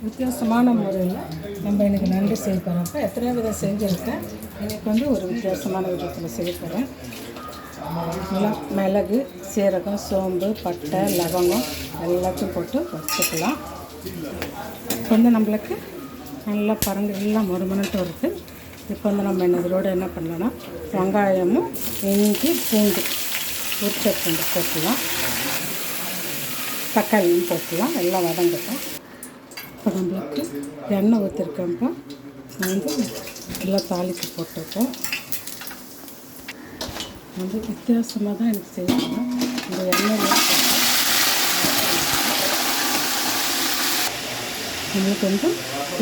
வித்தியாசமான முறையில் நம்ம இன்றைக்கி நண்டு செய்ய போகிறப்ப எத்தனையோ விதம் செஞ்சுருக்கேன். இன்றைக்கி வந்து ஒரு வித்தியாசமான விதத்தில் செய்ய போகிறேன். நல்லா மிளகு, சீரகம், சோம்பு, பட்டை, லவங்கம் எல்லாத்தையும் போட்டு வச்சுக்கலாம். இப்போ வந்து நம்மளுக்கு நல்லா பரங்கு எல்லாம் மொறுமொன்னுட்டு வருது. இப்போ வந்து நம்ம இதோட என்ன பண்ணலாம்னா வெங்காயமும் இஞ்சி பூண்டு உரிச்ச பூண்டு போட்டுக்கலாம், தக்காளியும் போட்டுக்கலாம், எல்லாம் வதங்கட்டும். இப்போ நம்மளுக்கு எண்ணெய் ஊற்றிருக்கேன்ப்பா, வந்து எல்லாம் தாளித்து போட்டிருக்கேன். வந்து வித்தியாசமாக தான் எனக்கு செய்யணும். இந்த எண்ணெய் நம்மளுக்கு வந்து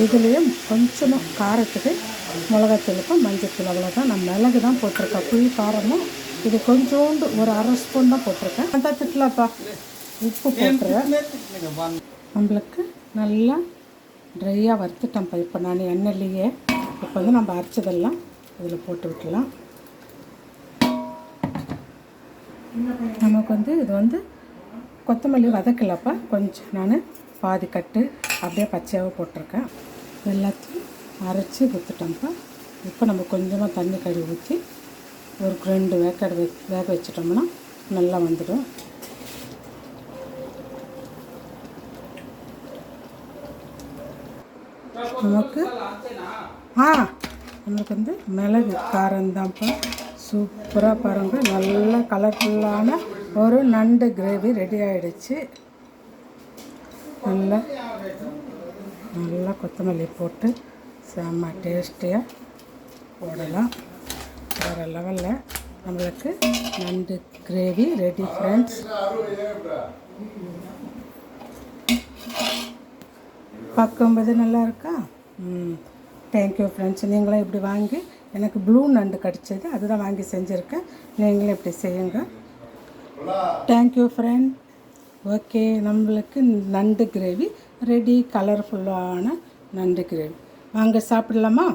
இதுலேயே கொஞ்சமாக காரத்துக்கு மிளகாத்தூளுக்கும் மஞ்சத்தூள் அவ்வளோதான். நான் மிளகு தான் போட்டிருக்கேன், புளி காரமும் இது கொஞ்சோண்டு ஒரு அரை ஸ்பூன் தான் போட்டிருக்கேன். அந்த திட்டலாப்பா உப்பு போட்டுருவேன். நம்மளுக்கு நல்லா ட்ரையாக வறுத்துட்டேன்ப்பா. இப்போ நான் எண்ணெயிலேயே இப்போ வந்து நம்ம அரைச்சதெல்லாம் இதில் போட்டு விட்டுலாம். நமக்கு வந்து இது வந்து கொத்தமல்லி வதக்கலப்பா, கொஞ்சம் நான் பாதி கட்டு அப்படியே பச்சையாக போட்டிருக்கேன். எல்லாத்தையும் அரைச்சி ஊற்றிட்டோம்ப்பா. இப்போ நம்ம கொஞ்சமாக தண்ணி கழுவி ஊற்றி ஒரு 2 வேக்காடு வேக வச்சிட்டோம்னா நல்லா வந்துடும். நமக்கு வந்து மிளகு காரம்தான்ப்பா. சூப்பராக பாருங்கள், நல்ல கலர்ஃபுல்லான ஒரு நண்டு கிரேவி ரெடி ஆகிடுச்சு. நல்லா கொத்தமல்லி போட்டு செம்ம டேஸ்டியாக போடலாம். வேறு லெவலில் நம்மளுக்கு நண்டு கிரேவி ரெடி ஃப்ரெண்ட்ஸ். பார்க்கும்போது நல்லா இருக்கா? Thank you friends. நீங்களும் இப்படி வாங்கி, எனக்கு ப்ளூ நண்டு கிடச்சிது, அதுதான் வாங்கி செஞ்சுருக்கேன். நீங்களும் இப்படி செய்யுங்க. Thank you friend. ஓகே, நம்மளுக்கு நண்டு கிரேவி ரெடி, கலர்ஃபுல்லான நண்டு கிரேவி. வாங்க சாப்பிடலாமா?